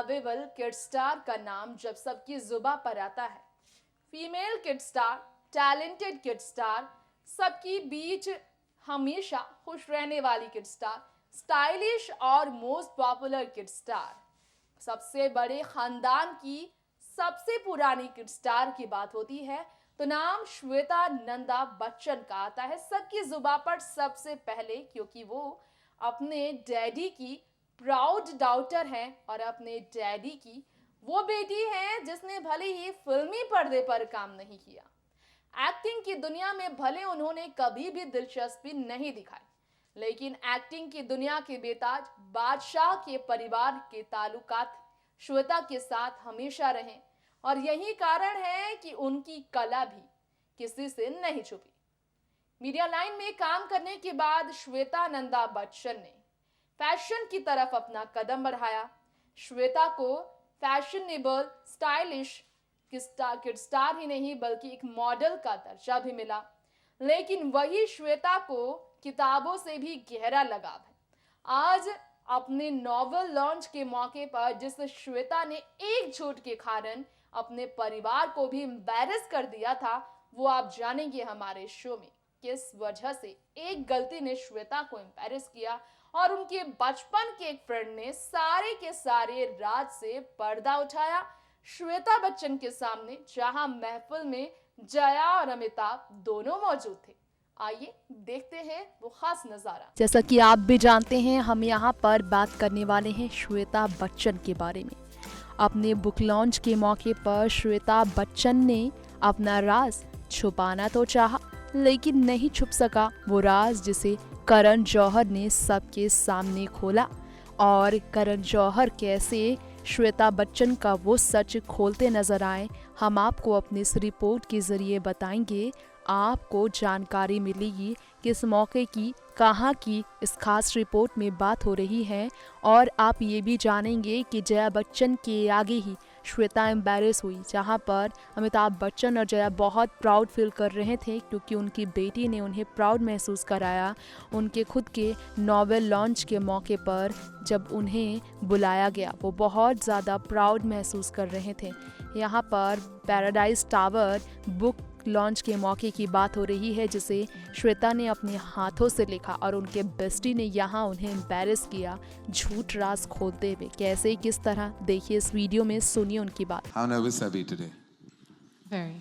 Lovable kid star का नाम जब सबकी जुबा पर आता है, female kid star, talented kid star, सबकी बीच हमेशा खुश रहने वाली किड स्टार, स्टाइलिश और मोस्ट पॉपुलर किड स्टार, सबसे बड़े खानदान की सबसे पुरानी किड स्टार की बात होती है तो नाम श्वेता नंदा बच्चन का आता है सबकी जुबान पर सबसे पहले, क्योंकि वो अपने डैडी की प्राउड डाउटर हैं और अपने डैडी की वो बेटी हैं जिसने भले ही फिल्मी पर्दे पर काम नहीं किया, एक्टिंग की दुनिया में भले उन्होंने कभी भी दिलचस्पी नहीं दिखाई, लेकिन एक्टिंग की दुनिया के बेताज बादशाह के परिवार के ताल्लुकात श्वेता के साथ हमेशा रहे और यही कारण है कि उनकी कला भी किसी से नहीं छुपी। मीडिया लाइन में काम करने के बाद श्वेता नंदा बच्चन ने फैशन की तरफ अपना कदम बढ़ाया। श्वेता को फैशनेबल, स्टाइलिश किड स्टार ही नहीं बल्कि एक मॉडल का दर्जा भी मिला, लेकिन वही श्वेता को किताबों से भी गहरा लगाव है। आज अपने नॉवेल लॉन्च के मौके पर जिस श्वेता ने एक झूठ के कारण अपने परिवार को भी एम्बैरेस कर दिया था, वो आप जानेंगे हमारे शो में किस वजह से एक गलती ने श्वेता को एम्बैरेस किया और उनके बचपन के एक फ्रेंड ने सारे के सारे राज से पर्दा उठाया श्वेता बच्चन के सामने, जहां महफिल में जया और अमिताभ दोनों मौजूद थे। आइए देखते हैं वो खास नजारा। जैसा कि आप भी जानते हैं, हम यहाँ पर बात करने वाले हैं श्वेता बच्चन के बारे में। अपने बुक लॉन्च के मौके पर श्वेता बच्चन ने अपना राज छुपाना तो चाहा, लेकिन नहीं छुप सका वो राज जिसे करण जौहर ने सबके सामने खोला। और करण जौहर कैसे श्वेता बच्चन का वो सच खोलते नजर आए, हम आपको अपनी इस रिपोर्ट के जरिए बताएंगे। आपको जानकारी मिलेगी किस मौके की, कहाँ की इस खास रिपोर्ट में बात हो रही है, और आप ये भी जानेंगे कि जया बच्चन के आगे ही श्वेता एम्बैरेस हुई, जहाँ पर अमिताभ बच्चन और जया बहुत प्राउड फील कर रहे थे क्योंकि उनकी बेटी ने उन्हें प्राउड महसूस कराया। उनके खुद के नॉवेल लॉन्च के मौके पर जब उन्हें बुलाया गया, वो बहुत ज़्यादा प्राउड महसूस कर रहे थे। यहाँ पर पैराडाइज टावर बुक लॉन्च के मौके की बात हो रही है, जिसे श्वेता ने अपने हाथों से लिखा और उनके बेस्टी ने यहाँ उन्हें एम्बैरेस किया झूठ राज खोलते हुए। कैसे, किस तरह, देखिए इस वीडियो में, सुनिए उनकी बात। How nervous are we today? Very.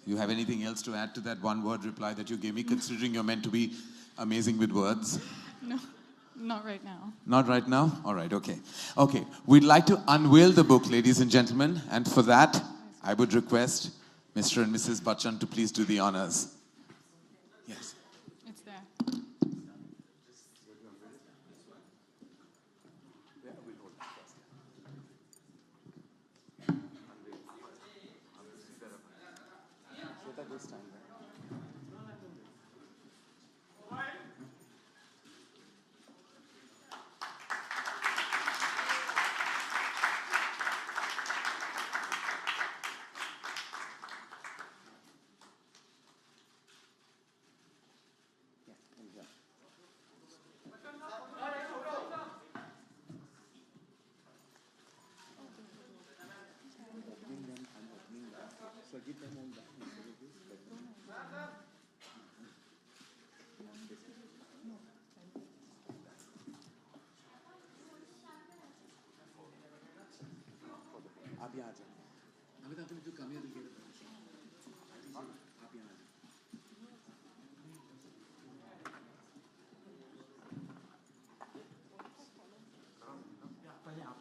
You have anything else to add to that one word reply that you gave me, considering you're meant to be amazing with words? No, not right now. Not right now? All right, okay. Okay, we'd like to unveil the book, ladies and gentlemen, and for that, I would request Mr. and Mrs. Bachchan to please do the honors. Yes. It's there. आप यहाँ आ जाओ। अमित आपने जो कमियाँ दिखाई हैं, आप यहाँ आ जाओ। पहले आप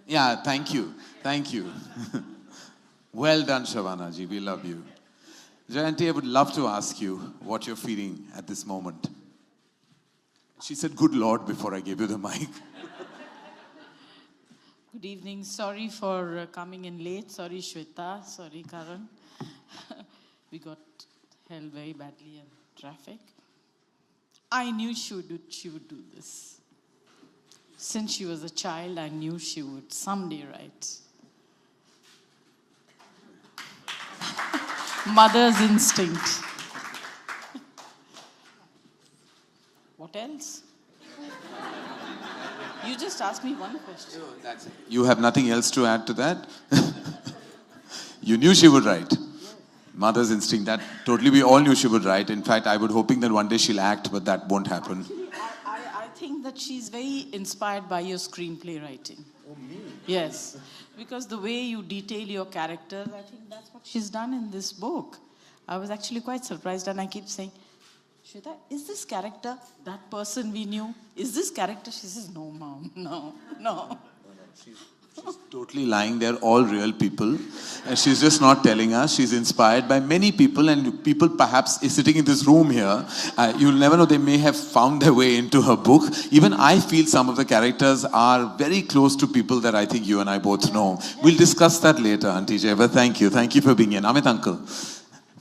Yeah, thank you. Thank you. Well done, Shavana ji. We love you. Jayanti, I would love to ask you what you're feeling at this moment. She said, "Good Lord," before I gave you the mic. Good evening. Sorry for coming in late. Sorry, Shweta. Sorry, Karan. We got held very badly in traffic. I knew she would do this. Since she was a child, I knew she would someday write. Mother's instinct. What else? You just asked me one question. That's it. You have nothing else to add to that? You knew she would write. Mother's instinct, that totally we all knew she would write. In fact, I was hoping that one day she'll act, but that won't happen. I think that she's very inspired by your screenplay writing. Oh, me? Yes. Because the way you detail your characters, I think that's what she's done in this book. I was actually quite surprised, and I keep saying, Shweta, is this character that person we knew? Is this character? She says, no, Mom, no. She's totally lying. They're all real people. And she's just not telling us. She's inspired by many people, and people perhaps is sitting in this room here. You'll never know, they may have found their way into her book. Even I feel some of the characters are very close to people that I think you and I both know. We'll discuss that later, Auntie Jay, but thank you. Thank you for being here. Amit Uncle,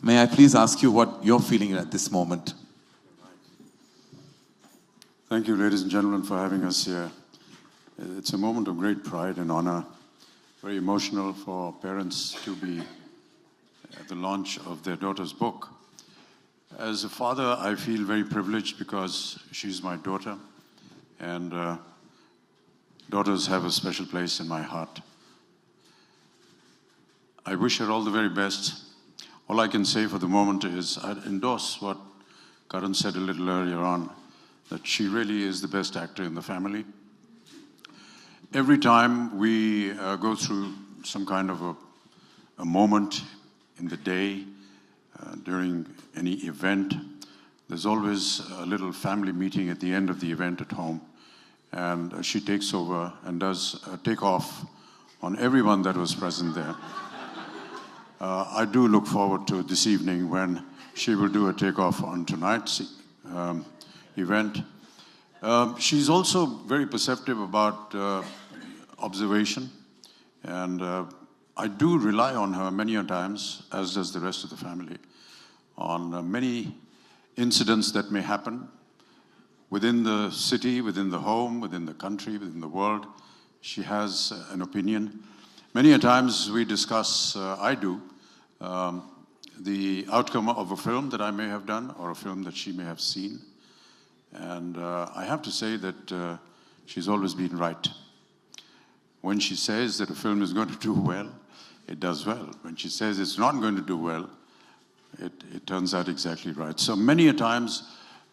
may I please ask you what you're feeling at this moment? Thank you, ladies and gentlemen, for having us here. It's a moment of great pride and honor, very emotional for parents to be at the launch of their daughter's book. As a father, I feel very privileged because she's my daughter, and daughters have a special place in my heart. I wish her all the very best. All I can say for the moment is I'd endorse what Karan said a little earlier on, that she really is the best actor in the family. Every time we go through some kind of a moment in the day, during any event, there's always a little family meeting at the end of the event at home. And she takes over and does a takeoff on everyone that was present there. I do look forward to this evening when she will do a takeoff on tonight's event. She's also very perceptive about observation, and I do rely on her many a times, as does the rest of the family, on many incidents that may happen within the city, within the home, within the country, within the world. She has an opinion. Many a times we discuss, I do, the outcome of a film that I may have done or a film that she may have seen. And I have to say that she's always been right. When she says that a film is going to do well, it does well. When she says it's not going to do well, it turns out exactly right. So many a times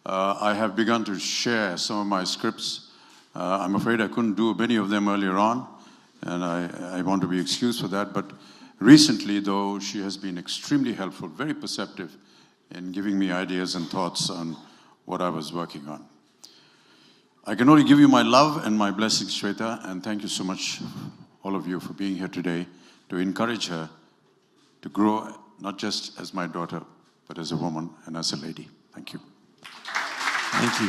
I have begun to share some of my scripts. I'm afraid I couldn't do many of them earlier on, and I want to be excused for that. But recently, though, she has been extremely helpful, very perceptive in giving me ideas and thoughts on what I was working on. I can only give you my love and my blessings, Shweta, and thank you so much, all of you, for being here today to encourage her to grow not just as my daughter, but as a woman and as a lady. Thank you. Thank you.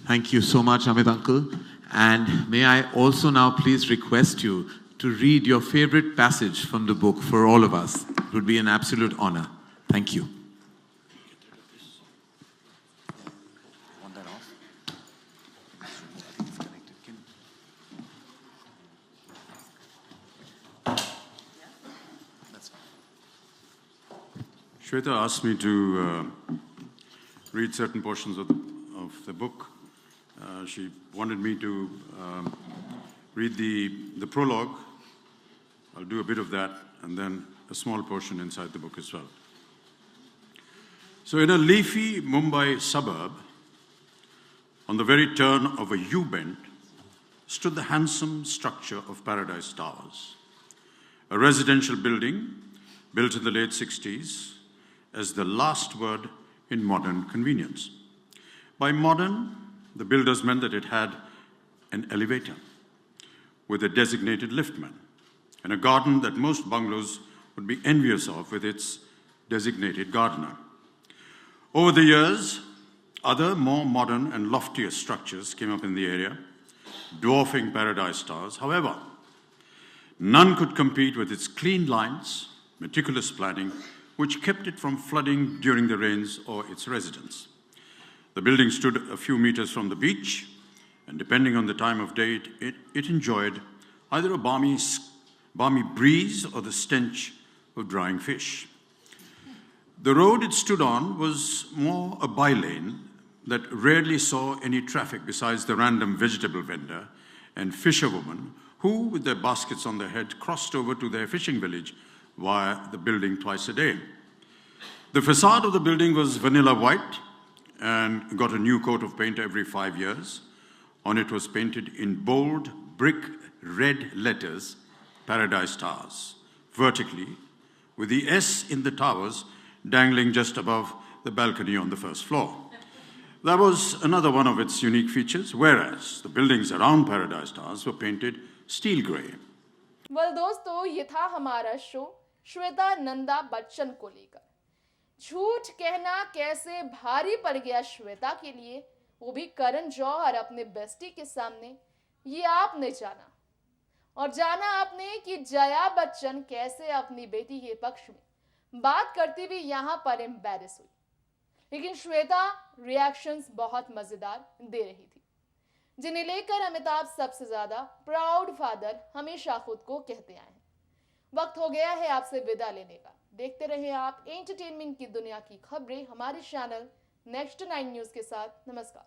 Thank you so much, Amit Uncle. And may I also now please request you to read your favorite passage from the book for all of us. It would be an absolute honor. Thank you. Want that off? Shweta asked me to read certain portions of the book. She wanted me to read the prologue. I'll do a bit of that, and then a small portion inside the book as well. So in a leafy Mumbai suburb, on the very turn of a U-bend, stood the handsome structure of Paradise Towers, a residential building built in the late 60s as the last word in modern convenience. By modern, the builders meant that it had an elevator with a designated liftman and a garden that most bungalows would be envious of with its designated gardener. Over the years, other more modern and loftier structures came up in the area, dwarfing Paradise Towers. However, none could compete with its clean lines, meticulous planning, which kept it from flooding during the rains or its residents. The building stood a few meters from the beach and depending on the time of day, it enjoyed either a balmy breeze or the stench of drying fish. The road it stood on was more a bylane that rarely saw any traffic besides the random vegetable vendor and fisherwoman who, with their baskets on their head, crossed over to their fishing village via the building twice a day. The facade of the building was vanilla white and got a new coat of paint every 5 years. On it was painted in bold brick red letters, Paradise Towers, vertically, with the S in the towers dangling just above the balcony on the first floor. That was another one of its unique features, whereas the buildings around Paradise Towers were painted steel grey. Well दोस्तों, ये था हमारा show Shweta Nanda Bachchan को लेकर। झूठ कहना कैसे भारी पड़ गया श्वेता के लिए, वो भी करण जौहर अपने बेस्टी के सामने, ये आपने जाना। और जाना आपने कि जया बच्चन कैसे अपनी बेटी के पक्ष में बात करती हुई यहाँ पर एम्बैरेस हुई। लेकिन श्वेता रिएक्शंस बहुत मजेदार दे रही थी, जिन्हें लेकर अमिताभ सबसे ज्यादा प्राउड फादर हमेशा खुद को कहते आए हैं। वक्त हो गया है आपसे विदा लेने का। देखते रहे आप एंटरटेनमेंट की दुनिया की खबरें हमारे चैनल नेक्स्ट 9 न्यूज के साथ। नमस्कार।